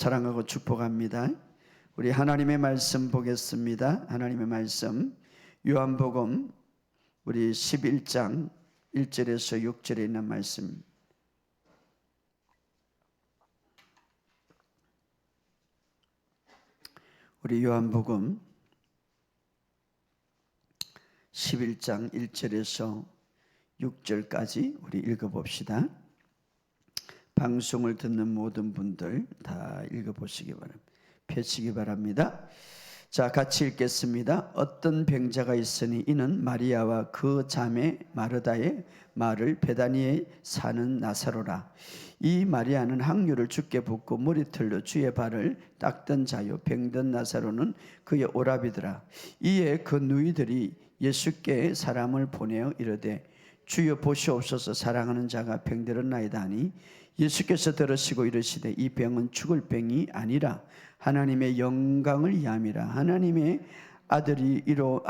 사랑하고 축복합니다. 우리 하나님의 말씀 보겠습니다. 하나님의 말씀 요한복음 우리 11장 1절에서 6절에 있는 말씀. 우리 요한복음 11장 1절에서 6절까지 우리 읽어봅시다. 방송을 듣는 모든 분들 다 읽어보시기 바랍니다. 펴시기 바랍니다. 자, 같이 읽겠습니다. 어떤 병자가 있으니 이는 마리아와 그 자매 마르다의 마을 베다니에 사는 나사로라. 이 마리아는 항유를 주께 붓고 머리털로 주의 발을 닦던 자요, 병든 나사로는 그의 오라비더라. 이에 그 누이들이 예수께 사람을 보내어 이르되 주여 보시옵소서, 사랑하는 자가 병들었나이다 하니 예수께서 들으시고 이르시되 이 병은 죽을 병이 아니라 하나님의 영광을 위함이라. 하나님의 아들이 이로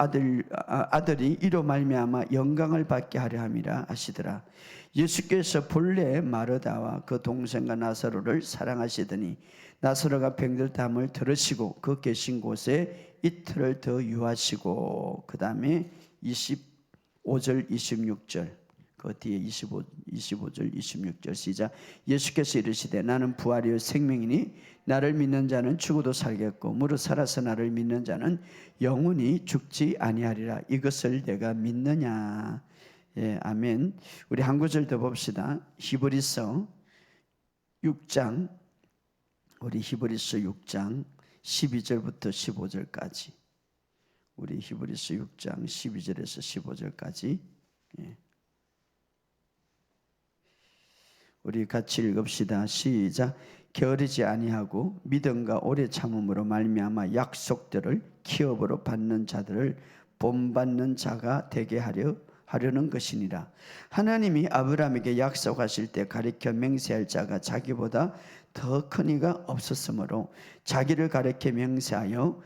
말미암아 영광을 받게 하려 함이라 하시더라. 예수께서 본래 마르다와 그 동생과 나사로를 사랑하시더니 나사로가 병들다함을 들으시고 그 계신 곳에 이틀을 더 유하시고, 그 다음에 25절 26절 그 뒤에 25절 26절 시작. 예수께서 이르시되 나는 부활이요 생명이니 나를 믿는 자는 죽어도 살겠고 무릇 살아서 나를 믿는 자는 영원히 죽지 아니하리라. 이것을 내가 믿느냐. 예, 아멘. 우리 한 구절 더 봅시다. 히브리서 6장 우리 히브리서 6장 12절부터 15절까지 우리 히브리서 6장 12절에서 15절까지 예. 우리 같이 읽읍시다. 시작. 게으르지 아니하고 믿음과 오래 참음으로 말미암아 약속들을 기업으로 받는 자들을 본받는 자가 되게 하려는 것이니라. 하나님이 아브라함에게 약속하실 때 가리켜 맹세할 자가 자기보다 더 큰 이가 없었으므로 자기를 가리켜 맹세하여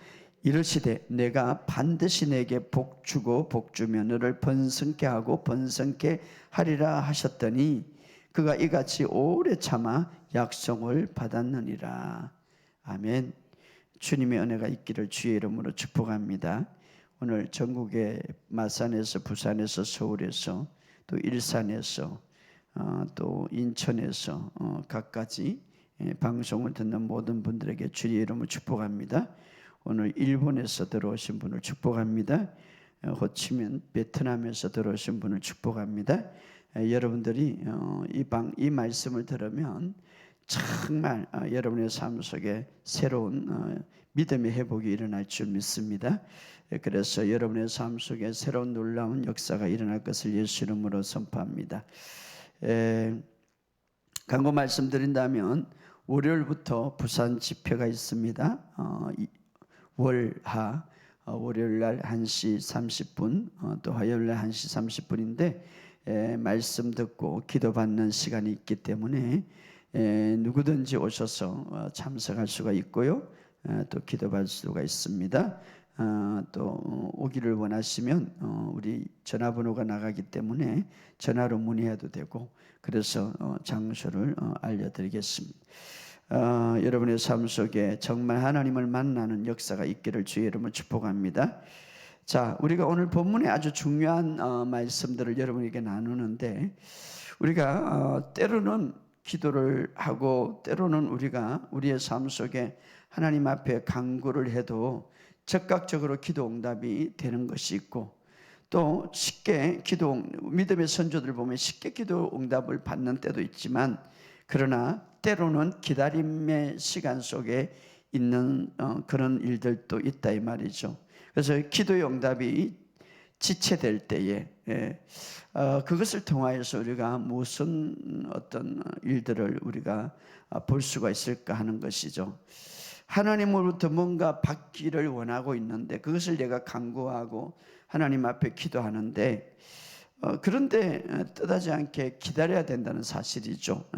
이르시되 내가 반드시 내게 복 주고 복 주며 너를 번성케 하고 번성케 하리라 하셨더니 그가 이같이 오래 참아 약속을 받았느니라. 아멘. 주님의 은혜가 있기를 주의 이름으로 축복합니다. 오늘 전국의 마산에서 부산에서 서울에서 또 일산에서 또 인천에서 각가지 방송을 듣는 모든 분들에게 주의 이름을 축복합니다. 오늘 일본에서 들어오신 분을 축복합니다. 호치민 베트남에서 들어오신 분을 축복합니다. 여러분들이 이 말씀을 들으면 정말 여러분의 삶 속에 새로운 믿음의 회복이 일어날 줄 믿습니다. 그래서 여러분의 삶 속에 새로운 놀라운 역사가 일어날 것을 예수 이름으로 선포합니다. 광고 말씀드린다면 월요일부터 부산 집회가 있습니다. 월하 월요일날 1시 30분 또 화요일날 1시 30분인데 말씀 듣고 기도받는 시간이 있기 때문에 누구든지 오셔서 참석할 수가 있고요. 또 기도받을 수가 있습니다. 또 오기를 원하시면 우리 전화번호가 나가기 때문에 전화로 문의해도 되고, 그래서 장소를 알려드리겠습니다. 여러분의 삶 속에 정말 하나님을 만나는 역사가 있기를 주의 이름으로 축복합니다. 자, 우리가 오늘 본문에 아주 중요한 말씀들을 여러분에게 나누는데, 우리가 때로는 기도를 하고 때로는 우리가 우리의 삶 속에 하나님 앞에 간구를 해도 즉각적으로 기도 응답이 되는 것이 있고, 또 쉽게 믿음의 선조들 보면 쉽게 기도 응답을 받는 때도 있지만, 그러나 때로는 기다림의 시간 속에 있는 그런 일들도 있다 이 말이죠. 그래서 기도의 응답이 지체될 때에 그것을 통하여서 우리가 무슨 어떤 일들을 우리가 볼 수가 있을까 하는 것이죠. 하나님으로부터 뭔가 받기를 원하고 있는데 그것을 내가 간구하고 하나님 앞에 기도하는데 그런데 뜻하지 않게 기다려야 된다는 사실이죠.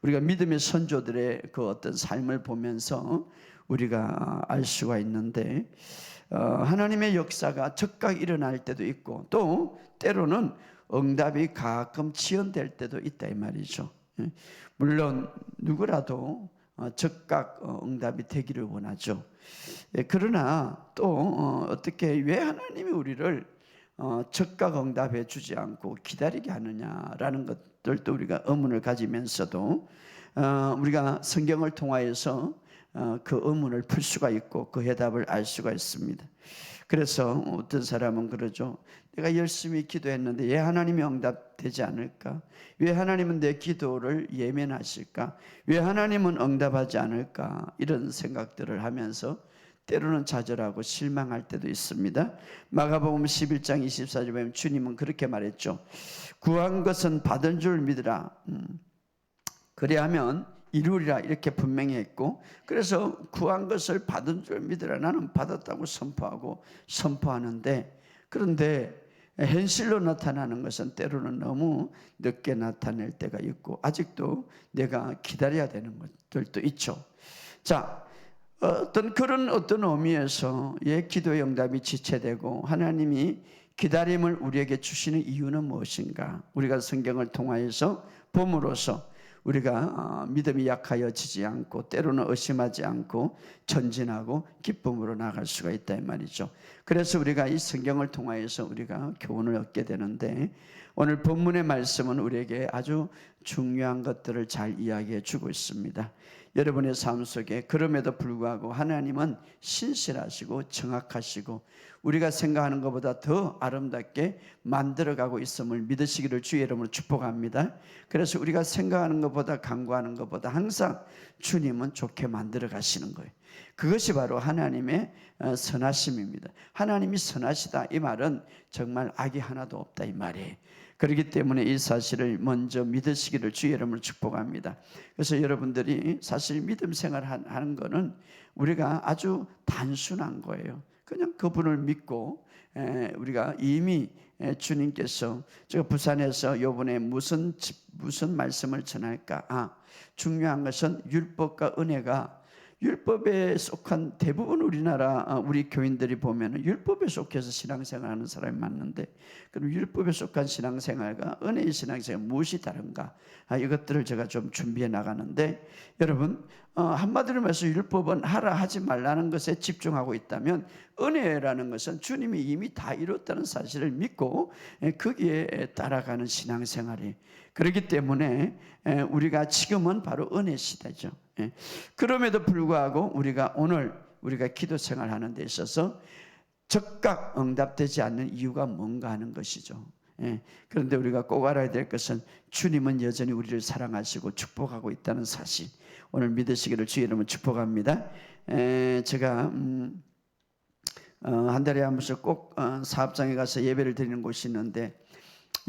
우리가 믿음의 선조들의 그 어떤 삶을 보면서 우리가 알 수가 있는데, 하나님의 역사가 즉각 일어날 때도 있고 또 때로는 응답이 가끔 지연될 때도 있다 이 말이죠. 물론 누구라도 즉각 응답이 되기를 원하죠. 그러나 또 어떻게 왜 하나님이 우리를 즉각 응답해 주지 않고 기다리게 하느냐라는 것들도 우리가 의문을 가지면서도 우리가 성경을 통하여서 그 의문을 풀 수가 있고 그 해답을 알 수가 있습니다. 그래서 어떤 사람은 그러죠. 내가 열심히 기도했는데 왜 하나님이 응답되지 않을까? 왜 하나님은 내 기도를 예면하실까? 왜 하나님은 응답하지 않을까? 이런 생각들을 하면서 때로는 좌절하고 실망할 때도 있습니다. 마가복음 11장 24절에 보면 주님은 그렇게 말했죠. 구한 것은 받은 줄 믿으라. 그래야면 이루리라 이렇게 분명히 했고, 그래서 구한 것을 받은 줄 믿으라. 나는 받았다고 선포하는데, 그런데 현실로 나타나는 것은 때로는 너무 늦게 나타낼 때가 있고 아직도 내가 기다려야 되는 것들도 있죠. 자, 어떤 의미에서 기도의 응답이 지체되고 하나님이 기다림을 우리에게 주시는 이유는 무엇인가? 우리가 성경을 통하여서 봄으로써 우리가 믿음이 약하여지지 않고 때로는 의심하지 않고 전진하고 기쁨으로 나아갈 수가 있다 이 말이죠. 그래서 우리가 이 성경을 통하여서 우리가 교훈을 얻게 되는데, 오늘 본문의 말씀은 우리에게 아주 중요한 것들을 잘 이야기해 주고 있습니다. 여러분의 삶 속에 그럼에도 불구하고 하나님은 신실하시고 정확하시고 우리가 생각하는 것보다 더 아름답게 만들어가고 있음을 믿으시기를 주의 이름으로 축복합니다. 그래서 우리가 생각하는 것보다 간구하는 것보다 항상 주님은 좋게 만들어 가시는 거예요. 그것이 바로 하나님의 선하심입니다. 하나님이 선하시다 이 말은 정말 악이 하나도 없다 이 말이에요. 그렇기 때문에 이 사실을 먼저 믿으시기를 주의 이름으로 축복합니다. 그래서 여러분들이 사실 믿음 생활하는 거는 우리가 아주 단순한 거예요. 그냥 그분을 믿고 우리가 이미 주님께서, 제가 부산에서 이번에 무슨 말씀을 전할까? 중요한 것은 율법과 은혜가, 율법에 속한 대부분 우리 교인들이 보면 율법에 속해서 신앙생활하는 사람이 많은데, 그럼 율법에 속한 신앙생활과 은혜의 신앙생활 무엇이 다른가? 이것들을 제가 좀 준비해 나가는데, 여러분 한마디로 말해서 율법은 하라 하지 말라는 것에 집중하고 있다면, 은혜라는 것은 주님이 이미 다 이뤘다는 사실을 믿고 거기에 따라가는 신앙생활이, 그렇기 때문에 우리가 지금은 바로 은혜 시대죠. 그럼에도 불구하고 우리가 기도 생활하는 데 있어서 즉각 응답되지 않는 이유가 뭔가 하는 것이죠. 그런데 우리가 꼭 알아야 될 것은 주님은 여전히 우리를 사랑하시고 축복하고 있다는 사실, 오늘 믿으시기를 주의 이름으로 축복합니다. 제가 한 달에 한 번씩 꼭 사업장에 가서 예배를 드리는 곳이 있는데,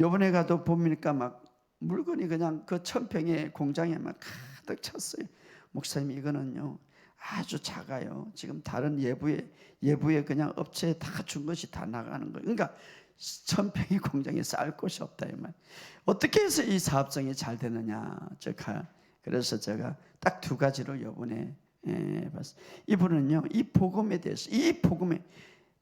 요번에 가도 보니까 막 물건이 그냥 그 천평의 공장에 막 가득 찼어요. 목사님, 이거는요 아주 작아요. 지금 다른 예부에 그냥 업체에 다 준 것이 다 나가는 거예요. 그러니까 천평의 공장에 쌓을 곳이 없다 이 말. 어떻게 해서 이 사업성이 잘 되느냐? 그래서 제가 딱 두 가지로 이번에 봤어요. 이분은요, 이 복음에 대해서, 이 복음에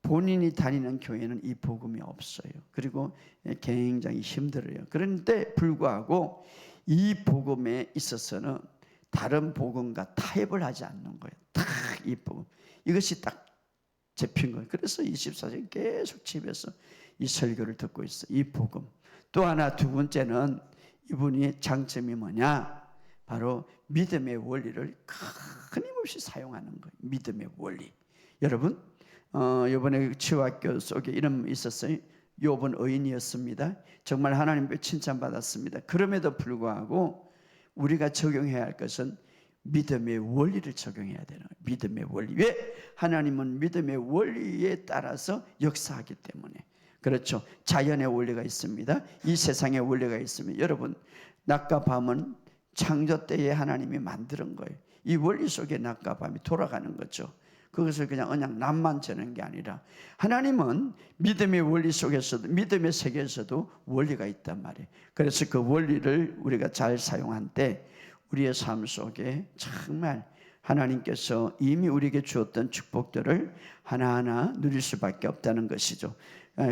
본인이 다니는 교회는 이 복음이 없어요. 그리고 굉장히 힘들어요. 그런데 불구하고 이 복음에 있어서는 다른 복음과 타협을 하지 않는 거예요. 딱 이 복음, 이것이 딱 잡힌 거예요. 그래서 24시간 계속 집에서 이 설교를 듣고 있어요. 이 복음. 또 하나, 두 번째는 이분이 장점이 뭐냐? 바로 믿음의 원리를 끊임없이 사용하는 거예요. 믿음의 원리. 여러분, 이번에 치유학교 속에 이름 있었어요. 욥은 의인이었습니다. 정말 하나님께 칭찬받았습니다. 그럼에도 불구하고 우리가 적용해야 할 것은 믿음의 원리를 적용해야 되는 거예요. 믿음의 원리. 왜? 하나님은 믿음의 원리에 따라서 역사하기 때문에. 그렇죠. 자연의 원리가 있습니다. 이 세상의 원리가 있습니다. 여러분, 낮과 밤은 창조 때에 하나님이 만드는 거예요. 이 원리 속에 낮과 밤이 돌아가는 거죠. 그것을 그냥 남만 저는 게 아니라 하나님은 믿음의 원리 속에서도, 믿음의 세계에서도 원리가 있단 말이에요. 그래서 그 원리를 우리가 잘 사용한 때 우리의 삶 속에 정말 하나님께서 이미 우리에게 주었던 축복들을 하나하나 누릴 수밖에 없다는 것이죠.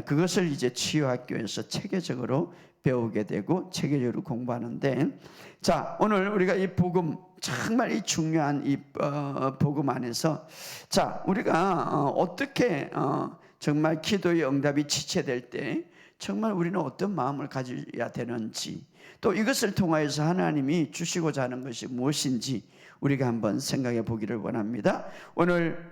그것을 이제 치유학교에서 체계적으로 배우게 되고 체계적으로 공부하는데, 자, 오늘 우리가 이 복음, 정말 이 중요한 이 복음 안에서, 자, 우리가 어떻게 정말 기도의 응답이 지체될 때 정말 우리는 어떤 마음을 가져야 되는지, 또 이것을 통하여서 하나님이 주시고자 하는 것이 무엇인지 우리가 한번 생각해 보기를 원합니다. 오늘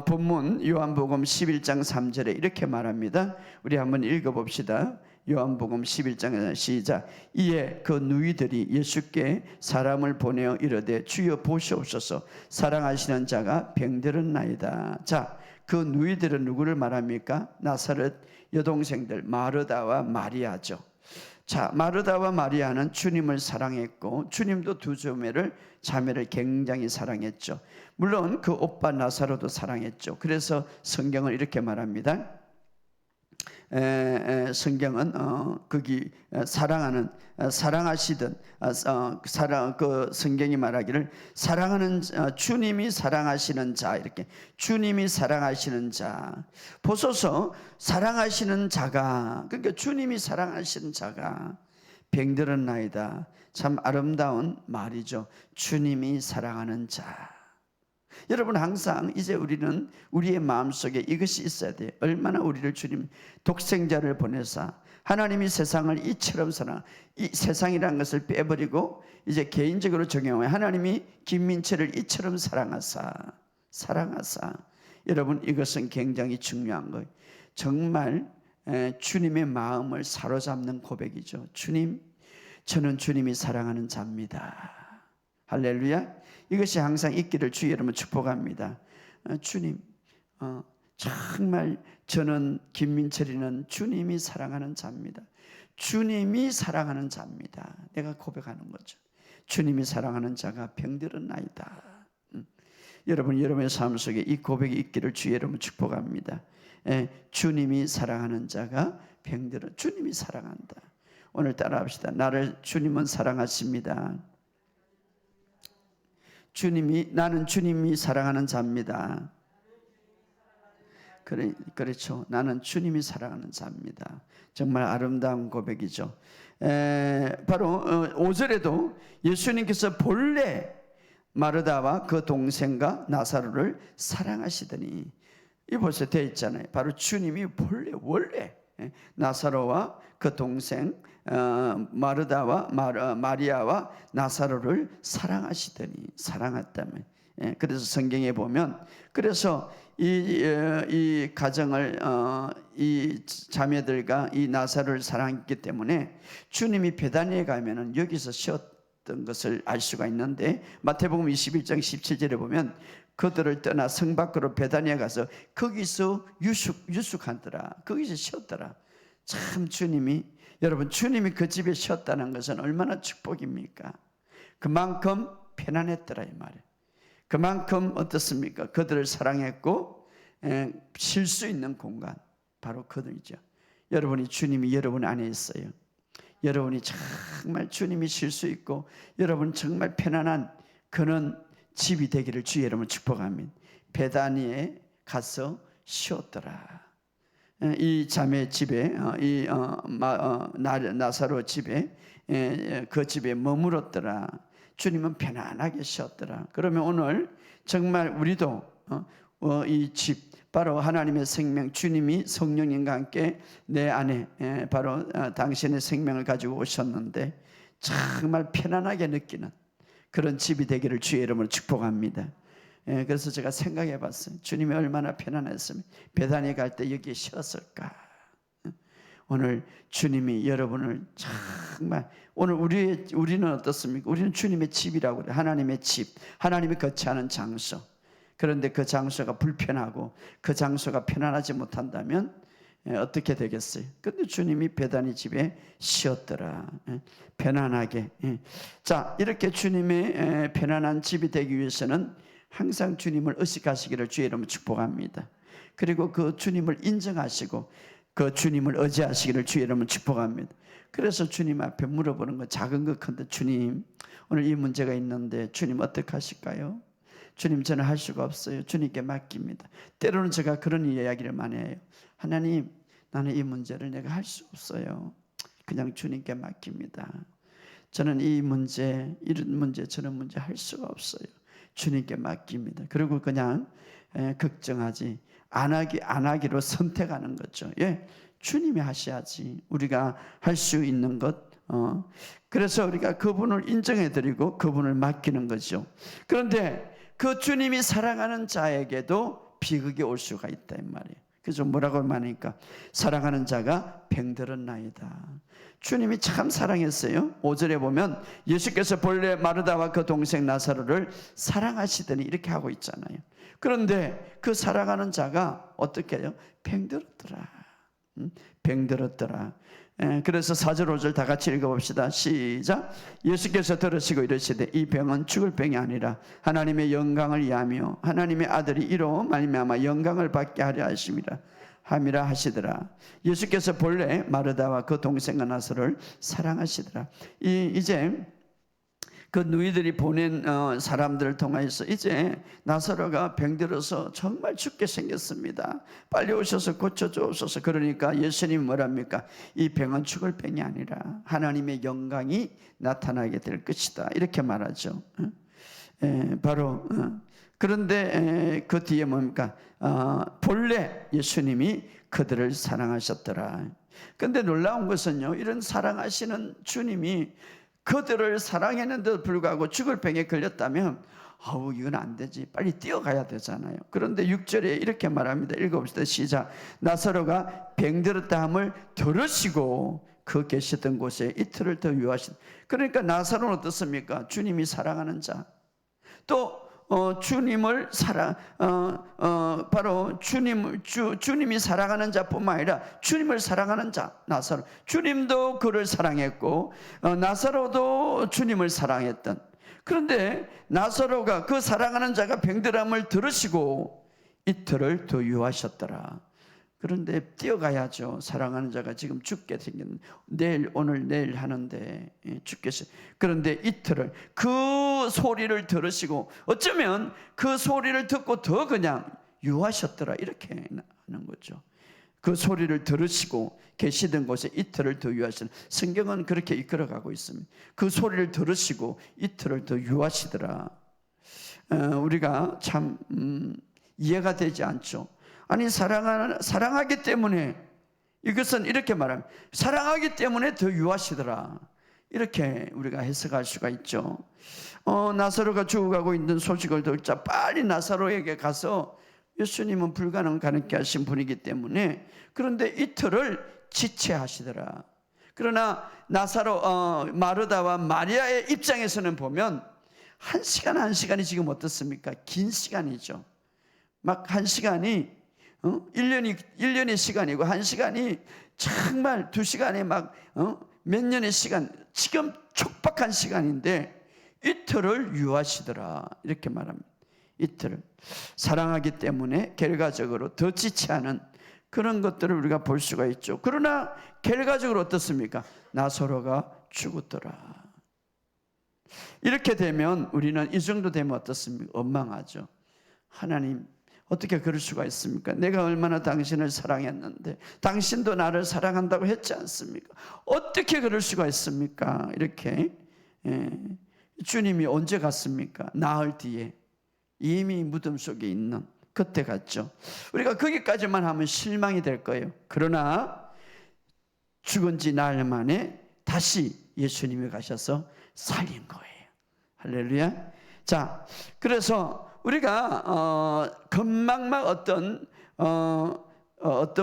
본문 요한복음 11장 3절에 이렇게 말합니다. 우리 한번 읽어봅시다. 요한복음 11장 시작. 이에 그 누이들이 예수께 사람을 보내어 이르되 주여 보시옵소서, 사랑하시는 자가 병들었나이다. 자, 그 누이들은 누구를 말합니까? 나사렛 여동생들 마르다와 마리아죠. 자, 마르다와 마리아는 주님을 사랑했고 주님도 두 자매를 굉장히 사랑했죠. 물론 그 오빠 나사로도 사랑했죠. 그래서 성경은 이렇게 말합니다. 성경은 거기 사랑하시던 그 성경이 말하기를 사랑하는 주님이 사랑하시는 자, 이렇게 주님이 사랑하시는 자 보소서, 사랑하시는 자가, 그러니까 주님이 사랑하시는 자가 병들었나이다. 참 아름다운 말이죠. 주님이 사랑하는 자. 여러분, 항상 이제 우리는 우리의 마음속에 이것이 있어야 돼요. 얼마나 우리를 주님 독생자를 보내사 하나님이 세상을 이처럼 이 세상이라는 것을 빼버리고 이제 개인적으로 적용해 하나님이 김민철을 이처럼 사랑하사. 여러분, 이것은 굉장히 중요한 거예요. 정말 주님의 마음을 사로잡는 고백이죠. 주님, 저는 주님이 사랑하는 자입니다. 할렐루야. 이것이 항상 있기를 주 여러분 축복합니다. 주님, 정말 저는 김민철이는 주님이 사랑하는 자입니다. 주님이 사랑하는 자입니다. 내가 고백하는 거죠. 주님이 사랑하는 자가 병들었나이다. 여러분, 여러분의 삶 속에 이 고백이 있기를 주 여러분 축복합니다. 주님이 사랑하는 자가 병들어. 주님이 사랑한다. 오늘 따라합시다. 나를 주님은 사랑하십니다. 나는 주님이 사랑하는 자입니다. 그렇죠. 나는 주님이 사랑하는 자입니다. 정말 아름다운 고백이죠. 바로 5절에도 예수님께서 본래 마르다와 그 동생과 나사로를 사랑하시더니, 이 벌써 되어 있잖아요. 바로 주님이 원래 나사로와 그 동생 마르다와 마리아와 나사로를 사랑하시더니, 사랑했다며. 그래서 성경에 보면, 그래서 이 가정을 이 자매들과 이 나사로를 사랑했기 때문에 주님이 베다니에 가면은 여기서 쉬었던 것을 알 수가 있는데, 마태복음 21장 17절에 보면 그들을 떠나 성 밖으로 베다니에 가서 거기서 유숙하더라. 거기서 쉬었더라. 참 여러분, 주님이 그 집에 쉬었다는 것은 얼마나 축복입니까? 그만큼 편안했더라 이 말이에요. 그만큼 어떻습니까? 그들을 사랑했고 쉴 수 있는 공간, 바로 그들이죠. 여러분이 주님이 여러분 안에 있어요. 여러분이 정말 주님이 쉴 수 있고 여러분 정말 편안한 그런 집이 되기를 주 여러분 축복합니다. 베다니에 가서 쉬었더라. 이 자매 집에, 이 나사로 집에, 그 집에 머물었더라. 주님은 편안하게 쉬었더라. 그러면 오늘 정말 우리도 이 집, 바로 하나님의 생명, 주님이 성령님과 함께 내 안에 바로 당신의 생명을 가지고 오셨는데 정말 편안하게 느끼는 그런 집이 되기를 주의 이름으로 축복합니다. 그래서 제가 생각해 봤어요. 주님이 얼마나 편안했으면 베다니 갈 때 여기에 쉬었을까. 오늘 주님이 여러분을 정말, 오늘 우리는 어떻습니까? 우리는 주님의 집이라고 그래요. 하나님의 집, 하나님이 거처하는 장소. 그런데 그 장소가 불편하고 그 장소가 편안하지 못한다면 어떻게 되겠어요? 근데 주님이 베다니 집에 쉬었더라. 편안하게. 자, 이렇게 주님의 편안한 집이 되기 위해서는 항상 주님을 의식하시기를 주의 이름으로 축복합니다. 그리고 그 주님을 인정하시고 그 주님을 의지하시기를 주의 이름으로 축복합니다. 그래서 주님 앞에 물어보는 거, 작은 것 큰데, 주님 오늘 이 문제가 있는데 주님 어떻게 하실까요? 주님, 저는 할 수가 없어요. 주님께 맡깁니다. 때로는 제가 그런 이야기를 많이 해요. 하나님, 나는 이 문제를 내가 할 수 없어요. 그냥 주님께 맡깁니다. 저는 이 문제, 이런 문제, 저런 문제 할 수가 없어요. 주님께 맡깁니다. 그리고 그냥 걱정하지 안 하기로 선택하는 거죠. 예, 주님이 하셔야지. 우리가 할 수 있는 것. 그래서 우리가 그분을 인정해드리고 그분을 맡기는 거죠. 그런데 그 주님이 사랑하는 자에게도 비극이 올 수가 있다 이 말이에요. 그래서 뭐라고 말하니까 사랑하는 자가 병들었나이다. 주님이 참 사랑했어요. 5절에 보면 예수께서 본래 마르다와 그 동생 나사로를 사랑하시더니 이렇게 하고 있잖아요. 그런데 그 사랑하는 자가 어떻게 해요? 병들었더라. 병들었더라. 그래서 4절 5절 다 같이 읽어봅시다. 시작. 예수께서 들으시고 이르시되 이 병은 죽을 병이 아니라 하나님의 영광을 위하며 하나님의 아들이 이로 말미암아 영광을 받게 하려 함이라 하시더라. 예수께서 본래 마르다와 그 동생 나사로를 사랑하시더라. 이제 그 누이들이 보낸 사람들을 통해서 이제 나사로가 병들어서 정말 죽게 생겼습니다. 빨리 오셔서 고쳐주옵소서. 그러니까 예수님이 뭐랍니까? 이 병은 죽을 병이 아니라 하나님의 영광이 나타나게 될 것이다. 이렇게 말하죠. 바로 그런데 그 뒤에 뭡니까? 본래 예수님이 그들을 사랑하셨더라. 그런데 놀라운 것은요, 이런 사랑하시는 주님이 그들을 사랑했는데도 불구하고 죽을 병에 걸렸다면 이건 안 되지, 빨리 뛰어가야 되잖아요. 그런데 6절에 이렇게 말합니다. 읽어봅시다. 시작. 나사로가 병들었다 함을 들으시고 그 계시던 곳에 이틀을 더 유하신. 그러니까 나사로는 어떻습니까? 주님이 사랑하는 자, 또 주님을 바로 주님이 사랑하는 자뿐만 아니라 주님을 사랑하는 자 나사로, 주님도 그를 사랑했고 나사로도 주님을 사랑했던. 그런데 나사로가 그 사랑하는 자가 병들음을 들으시고 이틀을 더 유하셨더라. 그런데 뛰어가야죠. 사랑하는 자가 지금 죽게 생겼는데 내일 오늘 내일 하는데 죽겠어요. 그런데 이틀을 그 소리를 들으시고 어쩌면 그 소리를 듣고 더 그냥 유하셨더라 이렇게 하는 거죠. 그 소리를 들으시고 계시던 곳에 이틀을 더 유하시더라. 성경은 그렇게 이끌어가고 있습니다. 그 소리를 들으시고 이틀을 더 유하시더라. 우리가 참 이해가 되지 않죠. 아니 사랑하기 때문에, 이것은 이렇게 말합니다. 사랑하기 때문에 더 유하시더라. 이렇게 우리가 해석할 수가 있죠. 나사로가 죽어가고 있는 소식을 듣자 빨리 나사로에게 가서, 예수님은 불가능 가능케 하신 분이기 때문에, 그런데 이틀을 지체하시더라. 그러나 마르다와 마리아의 입장에서는 보면 한 시간이 지금 어떻습니까? 긴 시간이죠. 막 한 시간이 1년의 시간이고 한 시간이 정말 2시간에 막 몇 년의 시간, 지금 촉박한 시간인데 이틀을 유하시더라 이렇게 말합니다. 이틀을 사랑하기 때문에 결과적으로 더 지체하는 그런 것들을 우리가 볼 수가 있죠. 그러나 결과적으로 어떻습니까? 나사로가 죽었더라. 이렇게 되면 우리는 이 정도 되면 어떻습니까? 원망하죠. 하나님, 어떻게 그럴 수가 있습니까? 내가 얼마나 당신을 사랑했는데 당신도 나를 사랑한다고 했지 않습니까? 어떻게 그럴 수가 있습니까? 이렇게 주님이 언제 갔습니까? 나흘 뒤에 이미 무덤 속에 있는 그때 갔죠. 우리가 거기까지만 하면 실망이 될 거예요. 그러나 죽은 지 나흘 만에 다시 예수님이 가셔서 살린 거예요. 할렐루야. 자, 그래서 우리가 금방막 어떤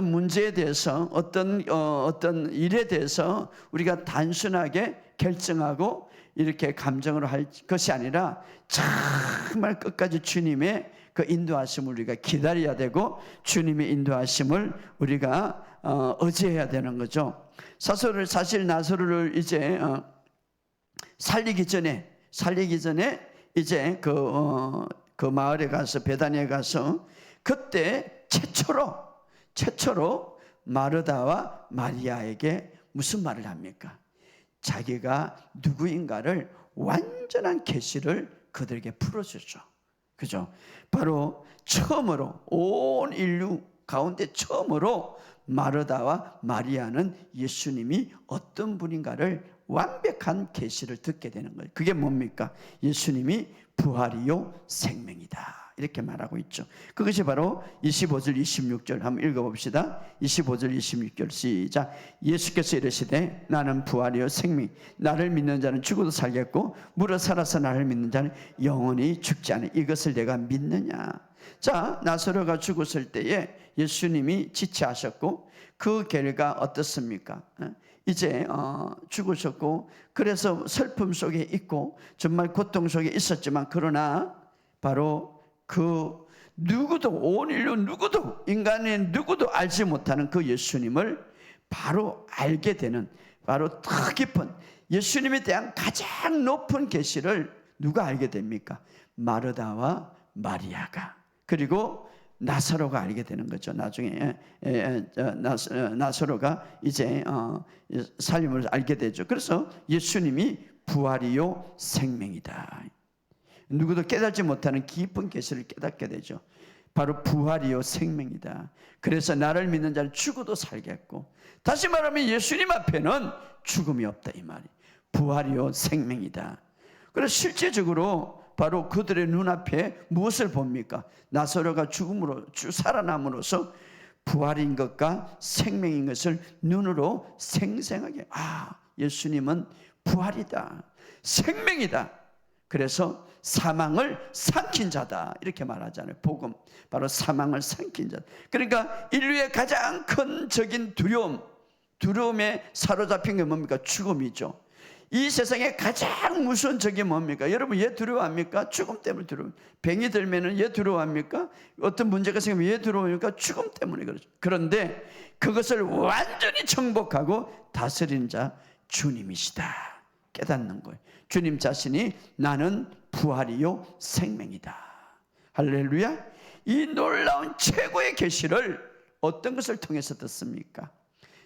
문제에 대해서 어떤 일에 대해서 우리가 단순하게 결정하고 이렇게 감정으로 할 것이 아니라 정말 끝까지 주님의 그 인도하심을 우리가 기다려야 되고 주님의 인도하심을 우리가 의지해야 되는 거죠. 사실 나사로를 이제 살리기 전에 이제 그 마을에 가서 베다니에 가서 그때 최초로 마르다와 마리아에게 무슨 말을 합니까? 자기가 누구인가를 완전한 계시를 그들에게 풀어주죠. 그죠? 바로 처음으로 온 인류 가운데 처음으로 마르다와 마리아는 예수님이 어떤 분인가를 완벽한 계시를 듣게 되는 거예요. 그게 뭡니까? 예수님이 부활이요 생명이다, 이렇게 말하고 있죠. 그것이 바로 25절 26절 한번 읽어봅시다. 25절 26절 시작. 예수께서 이르시되 나는 부활이요 생명, 나를 믿는 자는 죽어도 살겠고 무릇 살아서 나를 믿는 자는 영원히 죽지 않으. 이것을 내가 믿느냐. 자, 나사로가 죽었을 때에 예수님이 지체하셨고 그 결과 어떻습니까? 이제 죽으셨고, 그래서 슬픔 속에 있고 정말 고통 속에 있었지만, 그러나 바로 그 누구도, 온 인류 누구도, 인간의 누구도 알지 못하는 그 예수님을 바로 알게 되는, 바로 더 깊은 예수님에 대한 가장 높은 계시를 누가 알게 됩니까? 마르다와 마리아가, 그리고 나사로가 알게 되는 거죠. 나중에 나사로가 이제 살림을 알게 되죠. 그래서 예수님이 부활이요 생명이다, 누구도 깨닫지 못하는 깊은 계시를 깨닫게 되죠. 바로 부활이요 생명이다. 그래서 나를 믿는 자는 죽어도 살겠고, 다시 말하면 예수님 앞에는 죽음이 없다, 이 말이 부활이요 생명이다. 그래서 실제적으로 바로 그들의 눈앞에 무엇을 봅니까? 나사로가 죽음으로 살아남으로써 부활인 것과 생명인 것을 눈으로 생생하게, 예수님은 부활이다, 생명이다. 그래서 사망을 삼킨 자다, 이렇게 말하잖아요. 복음, 바로 사망을 삼킨 자다. 그러니까 인류의 가장 큰 적인 두려움에 사로잡힌 게 뭡니까? 죽음이죠. 이 세상에 가장 무서운 적이 뭡니까? 여러분, 얘 두려워합니까? 죽음 때문에 두려워합니다. 병이 들면 얘 두려워합니까? 어떤 문제가 생기면 얘 두려워합니까? 죽음 때문에 그렇죠. 그런데 그것을 완전히 정복하고 다스리는 자 주님이시다 깨닫는 거예요. 주님 자신이 나는 부활이요 생명이다. 할렐루야. 이 놀라운 최고의 계시를 어떤 것을 통해서 듣습니까?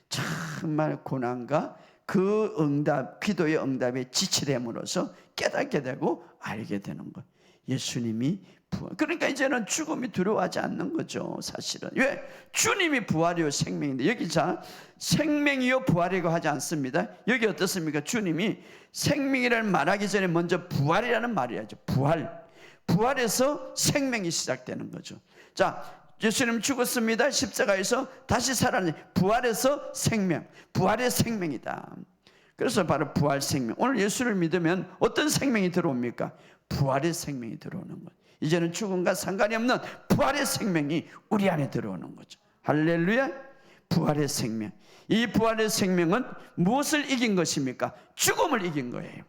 정말 고난과 그 응답, 기도의 응답에 지체됨으로써 깨닫게 되고 알게 되는 것. 예수님이 부활. 그러니까 이제는 죽음이 두려워하지 않는 거죠, 사실은. 왜? 주님이 부활이요 생명인데, 여기 자 생명이요 부활이고 하지 않습니다. 여기 어떻습니까? 주님이 생명이라는 말하기 전에 먼저 부활이라는 말을 하죠. 부활에서 생명이 시작되는 거죠. 자, 예수님 죽었습니다. 십자가에서 다시 살아나니 부활에서 생명, 부활의 생명이다. 그래서 바로 부활 생명. 오늘 예수를 믿으면 어떤 생명이 들어옵니까? 부활의 생명이 들어오는 거예요. 이제는 죽음과 상관이 없는 부활의 생명이 우리 안에 들어오는 거죠. 할렐루야. 부활의 생명. 이 부활의 생명은 무엇을 이긴 것입니까? 죽음을 이긴 거예요.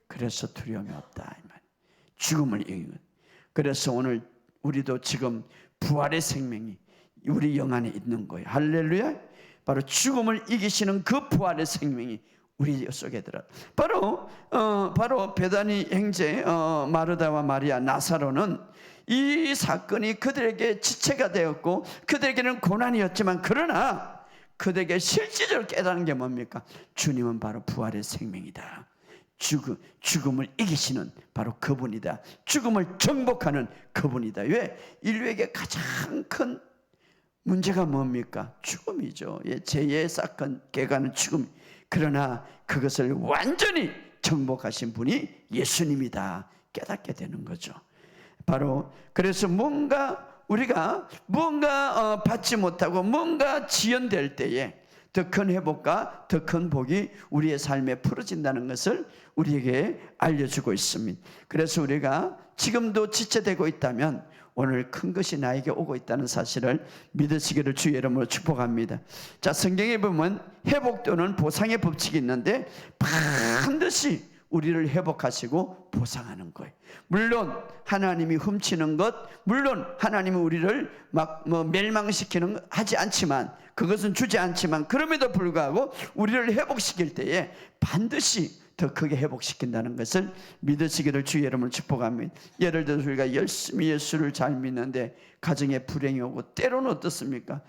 그래서 두려움이 없다, 이 말. 죽음을 이긴 거예요. 그래서 오늘 우리도 지금 부활의 생명이 우리 영 안에 있는 거예요. 할렐루야. 바로 죽음을 이기시는 그 부활의 생명이 우리 속에 들어. 바로 베다니 형제 마르다와 마리아, 나사로는 이 사건이 그들에게 지체가 되었고 그들에게는 고난이었지만, 그러나 그들에게 실질적으로 깨닫는 게 뭡니까? 주님은 바로 부활의 생명이다. 죽음을 이기시는 바로 그분이다. 죽음을 정복하는 그분이다. 왜? 인류에게 가장 큰 문제가 뭡니까? 죽음이죠. 죄의 사건, 개가는 죽음. 그러나 그것을 완전히 정복하신 분이 예수님이다 깨닫게 되는 거죠. 바로 그래서 우리가 뭔가 받지 못하고 뭔가 지연될 때에 더 큰 회복과 더 큰 복이 우리의 삶에 풀어진다는 것을 우리에게 알려주고 있습니다. 그래서 우리가 지금도 지체되고 있다면 오늘 큰 것이 나에게 오고 있다는 사실을 믿으시기를 주의 이름으로 축복합니다. 자, 성경에 보면 회복 또는 보상의 법칙이 있는데 반드시 우리를 회복하시고 보상하는 거예요. 물론 하나님이 훔치는 것, 물론 하나님이 우리를 멸망시키는 것 하지 않지만, 그것은 주지 않지만, 그럼에도 불구하고 우리를 회복시킬 때에 반드시 더 크게 회복시킨다는 것을 믿으시기를 주의 이름으로 축복합니다. 예를 들어서 우리가 열심히 예수를 잘 믿는데 가정에 불행이 오고, 때로는 어떻습니까?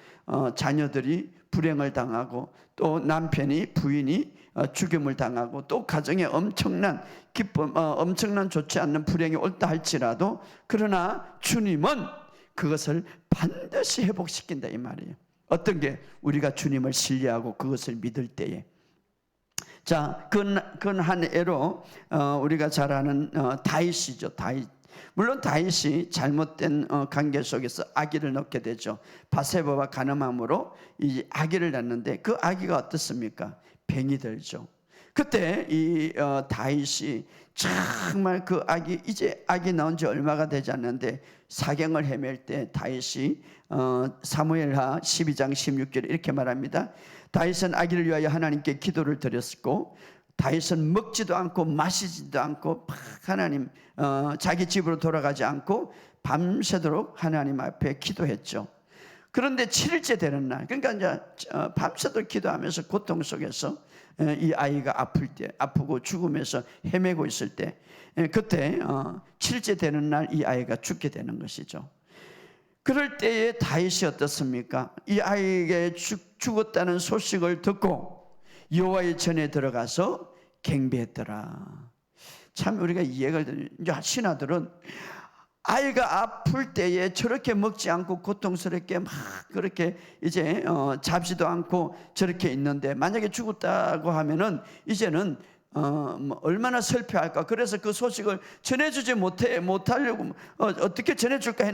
자녀들이 불행을 당하고, 또 남편이, 부인이 죽임을 당하고, 또 가정에 엄청난 좋지 않는 불행이 올다 할지라도, 그러나 주님은 그것을 반드시 회복시킨다 이 말이에요. 어떤 게? 우리가 주님을 신뢰하고 그것을 믿을 때에. 자, 그 한 예로 우리가 잘 아는 다윗이죠. 다윗. 물론 다윗이 잘못된 관계 속에서 아기를 낳게 되죠. 바세바와 간음함으로 이 아기를 낳는데 그 아기가 어떻습니까? 병이 들죠. 그때 이 다윗이 정말 그 아기, 이제 아기 낳은 지 얼마가 되지 않는데 사경을 헤맬 때 다윗이 사무엘하 12장 16절에 이렇게 말합니다. 다윗은 아기를 위하여 하나님께 기도를 드렸고 다윗은 먹지도 않고 마시지도 않고 하나님 자기 집으로 돌아가지 않고 밤새도록 하나님 앞에 기도했죠. 그런데 7일째 되는 날, 그러니까 이제 밤새도록 기도하면서 고통 속에서 이 아이가 아플 때, 아프고 죽음에서 헤매고 있을 때, 그때 7일째 되는 날 이 아이가 죽게 되는 것이죠. 그럴 때에 다윗이 어떻습니까? 이 아이에게 죽었다는 소식을 듣고 여호와의 전에 들어가서 경배했더라. 참 우리가 이해가 되는, 신하들은 아이가 아플 때에 저렇게 먹지 않고 고통스럽게 막 그렇게 이제 잡지도 않고 저렇게 있는데 만약에 죽었다고 하면은 이제는 얼마나 슬퍼할까. 그래서 그 소식을 전해주지 못하려고 어떻게 전해줄까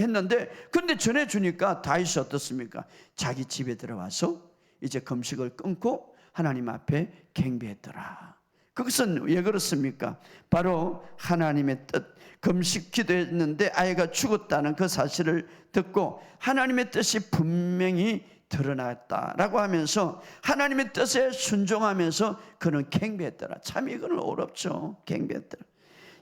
했는데 근데 전해주니까 다윗이 어떻습니까? 자기 집에 들어와서 이제 금식을 끊고 하나님 앞에 경배했더라. 그것은 왜 그렇습니까? 바로 하나님의 뜻, 금식 기도했는데 아이가 죽었다는 그 사실을 듣고 하나님의 뜻이 분명히 드러났다라고 하면서 하나님의 뜻에 순종하면서 그는 경배했더라. 참 이거는 어렵죠. 경배했더라.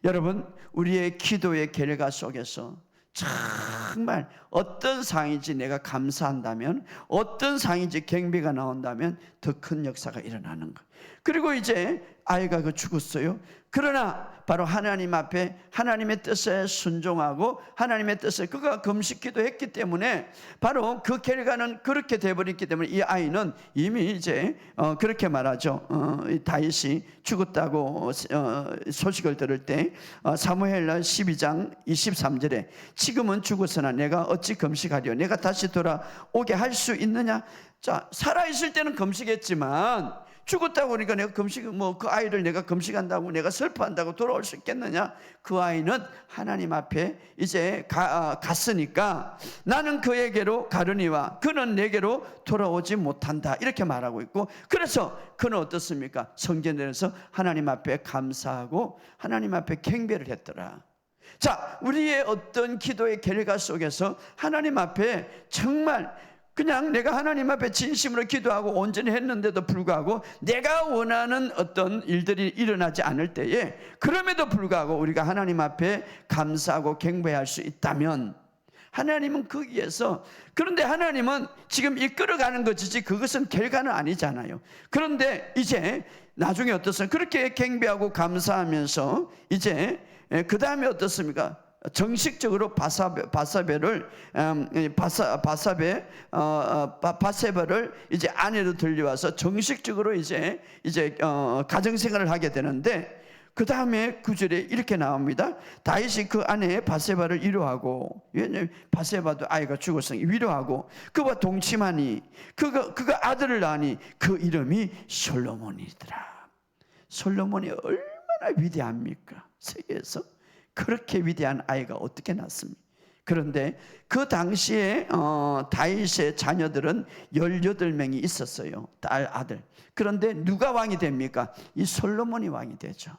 여러분, 우리의 기도의 결과 속에서 정말 어떤 상황인지 내가 감사한다면, 어떤 상황인지 경배가 나온다면 더 큰 역사가 일어나는 것. 그리고 이제 아이가 죽었어요. 그러나 바로 하나님 앞에 하나님의 뜻에 순종하고 하나님의 뜻에 그가 금식기도 했기 때문에 바로 그 결과는 그렇게 되어버렸기 때문에 이 아이는 이미 이제 그렇게 말하죠. 다윗이 죽었다고 소식을 들을 때 사무엘하 12장 23절에 지금은 죽었으나 내가 어찌 금식하리요? 내가 다시 돌아오게 할 수 있느냐? 자, 살아있을 때는 금식했지만 죽었다고 그러니까 내가 금식, 그 아이를 내가 금식한다고 내가 슬퍼한다고 돌아올 수 있겠느냐? 그 아이는 하나님 앞에 이제 갔으니까 나는 그에게로 가르니와 그는 내게로 돌아오지 못한다. 이렇게 말하고 있고, 그래서 그는 어떻습니까? 성전에서 하나님 앞에 감사하고 하나님 앞에 경배를 했더라. 자, 우리의 어떤 기도의 결과 속에서 하나님 앞에 정말 그냥 내가 하나님 앞에 진심으로 기도하고 온전히 했는데도 불구하고 내가 원하는 어떤 일들이 일어나지 않을 때에 그럼에도 불구하고 우리가 하나님 앞에 감사하고 경배할 수 있다면 하나님은 거기에서, 그런데 하나님은 지금 이끌어가는 것이지 그것은 결과는 아니잖아요. 그런데 이제 나중에 어떻습니까? 그렇게 경배하고 감사하면서 이제 그 다음에 어떻습니까? 정식적으로 바세바를 이제 아내로 들려와서 정식적으로 이제 가정생활을 하게 되는데, 그 다음에 9절에 이렇게 나옵니다. 다윗이 그 아내 바세바를 위로하고, 왜냐하면 바세바도 아이가 죽었으니 위로하고 그와 동침하니 그가 아들을 낳으니 그 이름이 솔로몬이더라. 솔로몬이 얼마나 위대합니까? 세계에서 그렇게 위대한 아이가 어떻게 났습니까? 그런데 그 당시에 다윗의 자녀들은 18명이 있었어요. 딸, 아들. 그런데 누가 왕이 됩니까? 이 솔로몬이 왕이 되죠.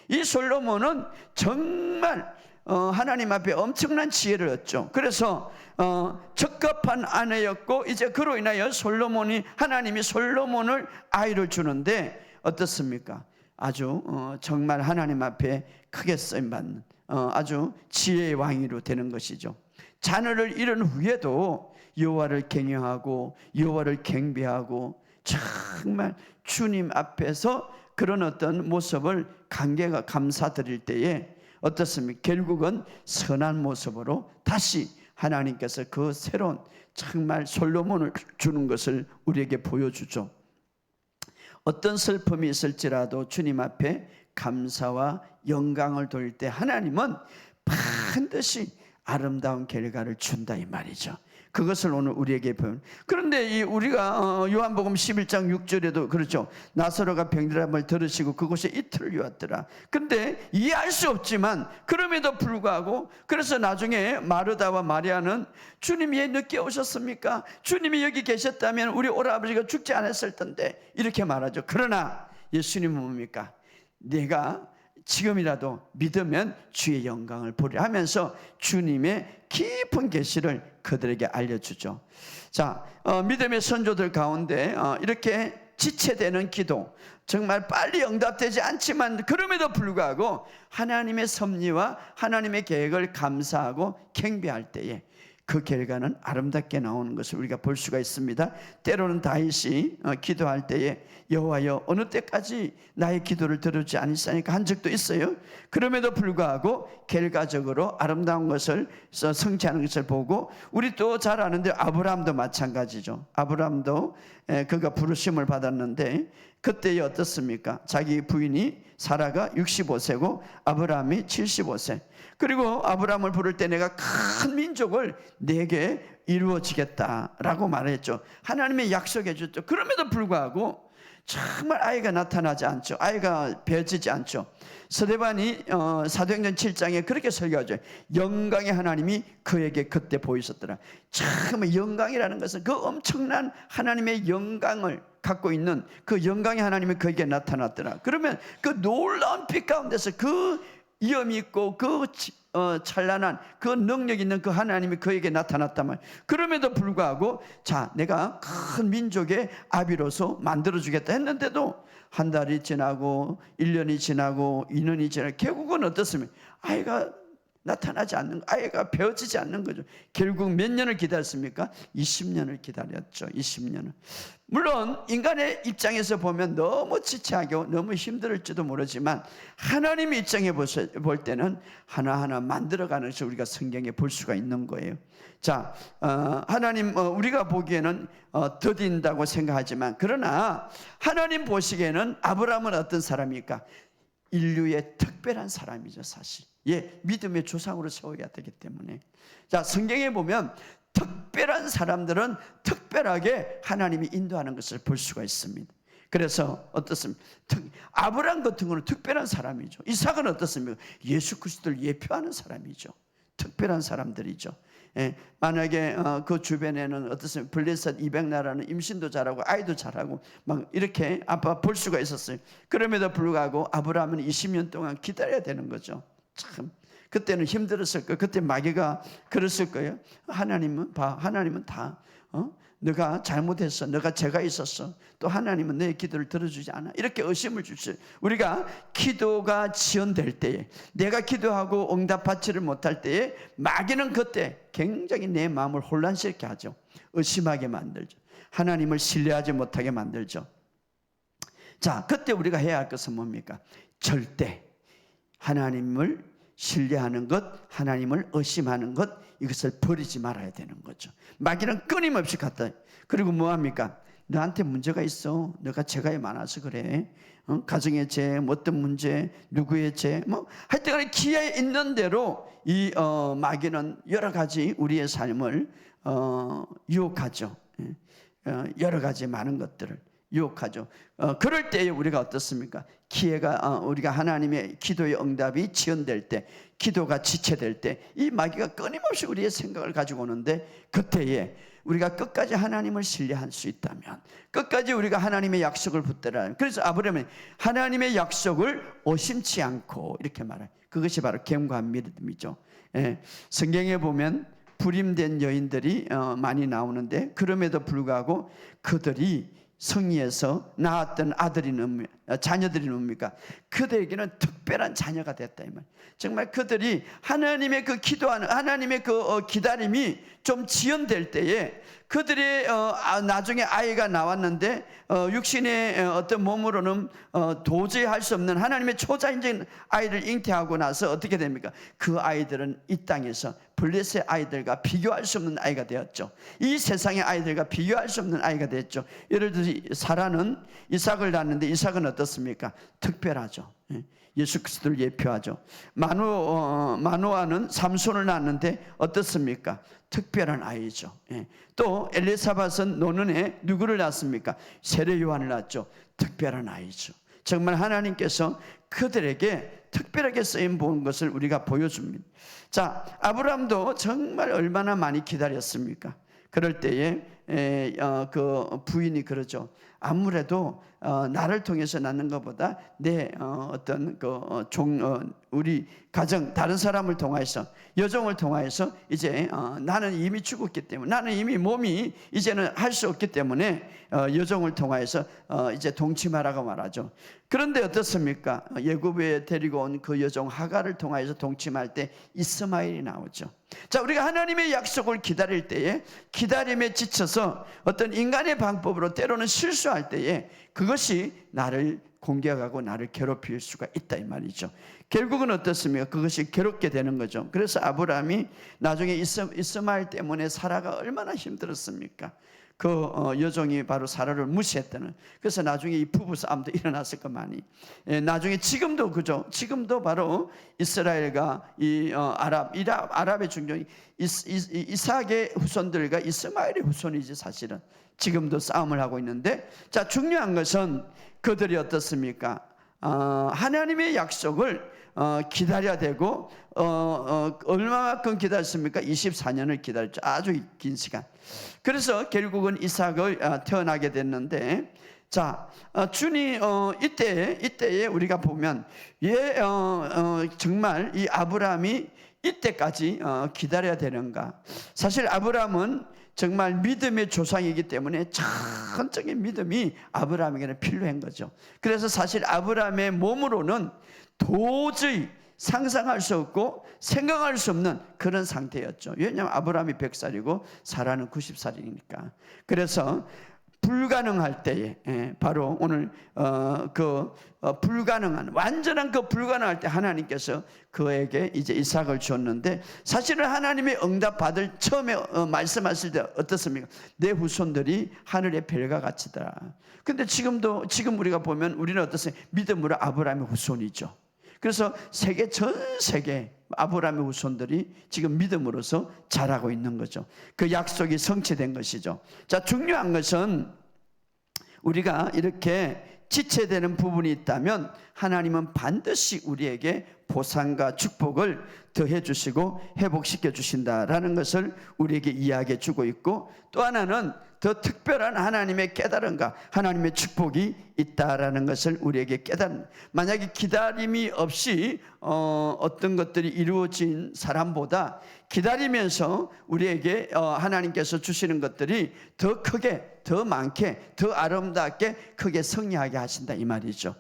이 솔로몬은 정말 하나님 앞에 엄청난 지혜를 얻죠. 그래서 적합한 아내였고, 이제 그로 인하여 하나님이 솔로몬을 아이를 주는데 어떻습니까? 아주 정말 하나님 앞에 크게 쓰임받는 아주 지혜의 왕으로 되는 것이죠. 자녀를 잃은 후에도 여호와를 경외하고 여호와를 경배하고 정말 주님 앞에서 그런 어떤 모습을 관계가 감사드릴 때에 어떻습니까? 결국은 선한 모습으로 다시 하나님께서 그 새로운 정말 솔로몬을 주는 것을 우리에게 보여주죠. 어떤 슬픔이 있을지라도 주님 앞에 감사와 영광을 돌릴 때 하나님은 반드시 아름다운 결과를 준다 이 말이죠. 그것을 오늘 우리에게 배운. 그런데 우리가 요한복음 11장 6절에도 그렇죠. 나사로가 병들음을 들으시고 그곳에 이틀을 유하더라. 근데 이해할 수 없지만 그럼에도 불구하고 그래서 나중에 마르다와 마리아는 주님이 왜 늦게 오셨습니까? 주님이 여기 계셨다면 우리 오라버지가 죽지 않았을 텐데 이렇게 말하죠. 그러나 예수님은 뭡니까? 내가 지금이라도 믿으면 주의 영광을 보리라 하면서 주님의 깊은 계시를 그들에게 알려주죠. 자, 믿음의 선조들 가운데 이렇게 지체되는 기도, 정말 빨리 응답되지 않지만 그럼에도 불구하고 하나님의 섭리와 하나님의 계획을 감사하고 경배할 때에 그 결과는 아름답게 나오는 것을 우리가 볼 수가 있습니다. 때로는 다윗이 기도할 때에 여호와여 어느 때까지 나의 기도를 들어주지 않으시니까 한 적도 있어요. 그럼에도 불구하고 결과적으로 아름다운 것을 성취하는 것을 보고 우리 또 잘 아는데 아브라함도 마찬가지죠. 아브라함도 그가 부르심을 받았는데 그때 어떻습니까? 자기 부인이 사라가 65세고 아브라함이 75세. 그리고 아브라함을 부를 때 내가 큰 민족을 내게 이루어지겠다라고 말했죠. 하나님의 약속해 줬죠. 그럼에도 불구하고 정말 아이가 나타나지 않죠. 아이가 벼지지 않죠. 스데반이 사도행전 7장에 그렇게 설교하죠. 영광의 하나님이 그에게 그때 보이셨더라. 참 영광이라는 것은 그 엄청난 하나님의 영광을 갖고 있는 그 영광의 하나님이 그에게 나타났더라. 그러면 그 놀라운 빛 가운데서 그 위엄이 있고 그 찬란한 그 능력 있는 그 하나님이 그에게 나타났단 말이에요. 그럼에도 불구하고 자 내가 큰 민족의 아비로서 만들어주겠다 했는데도 한 달이 지나고 1년이 지나고 2년이 지나고 결국은 어떻습니까? 아이가 나타나지 않는, 아이가 배워지지 않는 거죠. 결국 몇 년을 기다렸습니까? 20년을 기다렸죠. 20년을. 물론 인간의 입장에서 보면 너무 지체하고 너무 힘들을지도 모르지만 하나님의 입장에 볼 때는 하나하나 만들어가는 것을 우리가 성경에 볼 수가 있는 거예요. 자, 하나님 우리가 보기에는 더딘다고 생각하지만 그러나 하나님 보시기에는 아브라함은 어떤 사람입니까? 인류의 특별한 사람이죠. 사실 믿음의 조상으로 세워야 되기 때문에. 자, 성경에 보면 특별한 사람들은 특별하게 하나님이 인도하는 것을 볼 수가 있습니다. 그래서 어떻습니까? 아브라함 같은 경우는 특별한 사람이죠. 이삭은 어떻습니까? 예수 그리스도를 예표하는 사람이죠. 특별한 사람들이죠. 만약에 그 주변에는 어떻습니까? 블레셋 200나라는 임신도 잘하고 아이도 잘하고 막 이렇게 아빠 볼 수가 있었어요. 그럼에도 불구하고 아브라함은 20년 동안 기다려야 되는 거죠. 참 그때는 힘들었을 거예요. 그때 마귀가 그랬을 거예요. 하나님은 다 너가 잘못했어. 너가 죄가 있었어. 또 하나님은 너의 기도를 들어주지 않아. 이렇게 의심을 주세요. 우리가 기도가 지연될 때에, 내가 기도하고 응답받지를 못할 때에 마귀는 그때 굉장히 내 마음을 혼란스럽게 하죠. 의심하게 만들죠. 하나님을 신뢰하지 못하게 만들죠. 자, 그때 우리가 해야 할 것은 뭡니까? 절대 하나님을 신뢰하는 것, 하나님을 의심하는 것, 이것을 버리지 말아야 되는 거죠. 마귀는 끊임없이 갖다. 그리고 뭐합니까? 너한테 문제가 있어. 너가 죄가 많아서 그래. 가정의 죄, 어떤 문제, 누구의 죄, 하여튼간에 기회에 있는 대로 이 마귀는 여러 가지 우리의 삶을 유혹하죠. 여러 가지 많은 것들을 유혹하죠. 그럴 때에 우리가 어떻습니까? 기회가 우리가 하나님의 기도의 응답이 지연될 때, 기도가 지체될 때 이 마귀가 끊임없이 우리의 생각을 가지고 오는데 그때에 우리가 끝까지 하나님을 신뢰할 수 있다면, 끝까지 우리가 하나님의 약속을 붙들어야. 그래서 아브라함은 하나님의 약속을 오심치 않고 이렇게 말해요. 그것이 바로 견고한 믿음이죠. 성경에 보면 불임된 여인들이 많이 나오는데 그럼에도 불구하고 그들이 성리에서 낳았던 자녀들이 뭡니까? 그들에게는 특별한 자녀가 됐다 이 말. 정말 그들이 하나님의 그 기도하는 하나님의 그 기다림이 좀 지연될 때에 그들이 나중에 아이가 나왔는데 육신의 어떤 몸으로는 도저히 할 수 없는 하나님의 초자연적인 아이를 잉태하고 나서 어떻게 됩니까? 그 아이들은 이 땅에서 블레셋 아이들과 비교할 수 없는 아이가 되었죠. 이 세상의 아이들과 비교할 수 없는 아이가 됐죠. 예를 들어서 사라는 이삭을 낳았는데 이삭은 어떻습니까? 특별하죠. 예수 그리스도를 예표하죠. 마노아는 삼손을 낳았는데 어떻습니까? 특별한 아이죠. 또 엘리사밧은 노는에 누구를 낳았습니까? 세례 요한을 낳았죠. 특별한 아이죠. 정말 하나님께서 그들에게 특별하게 쓰임 본 것을 우리가 보여줍니다. 자, 아브라함도 정말 얼마나 많이 기다렸습니까? 그럴 때에 그 부인이 그러죠. 아무래도 나를 통해서 낳는 것보다 내 어떤 우리 가정 다른 사람을 통해서 여종을 통해서 이제 나는 이미 죽었기 때문에 나는 이미 몸이 이제는 할 수 없기 때문에 여종을 통해서 이제 동침하라고 말하죠. 그런데 어떻습니까? 예굽에 데리고 온 그 여종 하갈을 통해서 동침할 때 이스마엘이 나오죠. 자, 우리가 하나님의 약속을 기다릴 때에 기다림에 지쳐서 어떤 인간의 방법으로 때로는 실수할 때에 그것이 나를 공격하고 나를 괴롭힐 수가 있다 이 말이죠. 결국은 어떻습니까? 그것이 괴롭게 되는 거죠. 그래서 아브라함이 나중에 이스마엘 때문에 사라가 얼마나 힘들었습니까? 그 여종이 바로 사라를 무시했다는. 그래서 나중에 이 부부싸움도 일어났을 것 많이. 나중에 지금도 그죠. 지금도 바로 이스라엘과 이 아랍의 중종이 이삭의 후손들과 이스마엘의 후손이지 사실은. 지금도 싸움을 하고 있는데, 자, 중요한 것은 그들이 어떻습니까? 하나님의 약속을 기다려야 되고 얼마만큼 기다렸습니까? 24년을 기다렸죠. 아주 긴 시간. 그래서 결국은 이삭을 태어나게 됐는데, 자, 주님 이때에 우리가 보면 정말 이 아브라함이 이때까지 기다려야 되는가? 사실 아브라함은 정말 믿음의 조상이기 때문에 전적인 믿음이 아브라함에게는 필요한 거죠. 그래서 사실 아브라함의 몸으로는 도저히 상상할 수 없고 생각할 수 없는 그런 상태였죠. 왜냐하면 아브라함이 100살이고 사라는 90살이니까. 그래서 불가능할 때에 바로 오늘 불가능한 완전한 그 불가능할 때 하나님께서 그에게 이제 이삭을 줬는데, 사실은 하나님의 응답 받을 처음에 말씀하실 때 어떻습니까? 내 후손들이 하늘의 별과 같이더라. 근데 지금 우리가 보면 우리는 어떻습니까? 믿음으로 아브라함의 후손이죠. 그래서 전 세계 아브라함의 후손들이 지금 믿음으로서 자라고 있는 거죠. 그 약속이 성취된 것이죠. 자, 중요한 것은 우리가 이렇게 지체되는 부분이 있다면 하나님은 반드시 우리에게 보상과 축복을 더해 주시고 회복시켜 주신다라는 것을 우리에게 이야기해 주고 있고, 또 하나는 더 특별한 하나님의 깨달음과 하나님의 축복이 있다라는 것을 우리에게 깨닫는. 만약에 기다림이 없이 어떤 것들이 이루어진 사람보다 기다리면서 우리에게 하나님께서 주시는 것들이 더 크게, 더 많게, 더 아름답게 크게 승리하게 하신다 이 말이죠.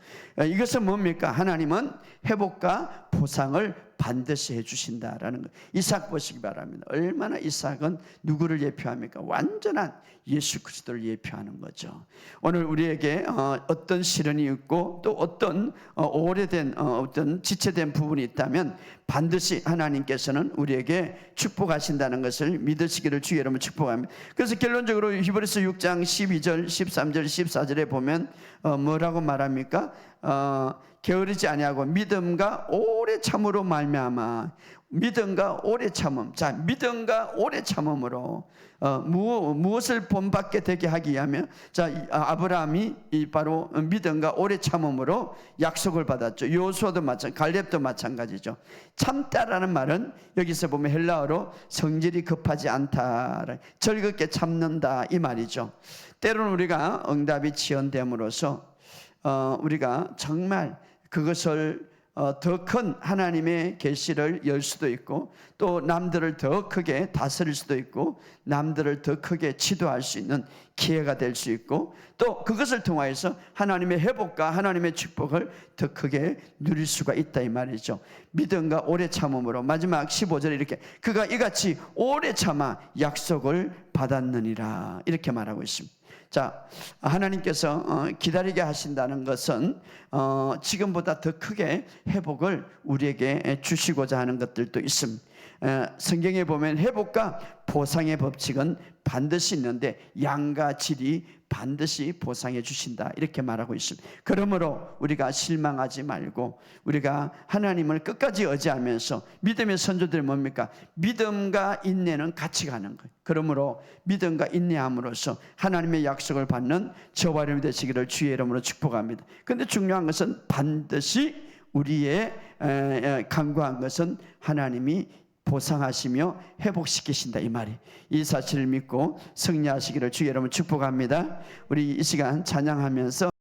이것은 뭡니까? 하나님은 회복과 보상을 반드시 해주신다라는 것. 이삭 보시기 바랍니다. 얼마나 이삭은 누구를 예표합니까? 완전한 예수 그리스도를 예표하는 거죠. 오늘 우리에게 어떤 시련이 있고 또 어떤 오래된 어떤 지체된 부분이 있다면 반드시 하나님께서는 우리에게 축복하신다는 것을 믿으시기를 주의 이름으로 축복합니다. 그래서 결론적으로 히브리서 6장 12절, 13절, 14절에 보면 뭐라고 말합니까? 게으르지 아니하고 믿음과 오래 참으로 말미암아. 믿음과 오래 참음. 자, 믿음과 오래 참음으로 무엇을 본받게 되게 하기 위하면, 자, 아브라함이 바로 믿음과 오래 참음으로 약속을 받았죠. 요수아도 갈렙도 마찬가지죠. 참다라는 말은 여기서 보면 헬라어로 성질이 급하지 않다, 즐겁게 참는다 이 말이죠. 때로는 우리가 응답이 지연됨으로써 우리가 정말 그것을 더 큰 하나님의 계시를 열 수도 있고, 또 남들을 더 크게 다스릴 수도 있고, 남들을 더 크게 지도할 수 있는 기회가 될 수 있고, 또 그것을 통하여서 하나님의 회복과 하나님의 축복을 더 크게 누릴 수가 있다 이 말이죠. 믿음과 오래 참음으로 마지막 15절에 이렇게 그가 이같이 오래 참아 약속을 받았느니라 이렇게 말하고 있습니다. 자, 하나님께서 기다리게 하신다는 것은 지금보다 더 크게 회복을 우리에게 주시고자 하는 것들도 있습니다. 성경에 보면 회복과 보상의 법칙은 반드시 있는데 양과 질이 반드시 보상해 주신다 이렇게 말하고 있습니다. 그러므로 우리가 실망하지 말고 우리가 하나님을 끝까지 의지하면서 믿음의 선조들이 뭡니까? 믿음과 인내는 같이 가는 거예요. 그러므로 믿음과 인내함으로써 하나님의 약속을 받는 저와 여러분이 되시기를 주의 이름으로 축복합니다. 그런데 중요한 것은 반드시 우리의 간구한 것은 하나님이 보상하시며 회복시키신다 이 말이. 이 사실을 믿고 승리하시기를 주의 여러분 축복합니다. 우리 이 시간 찬양하면서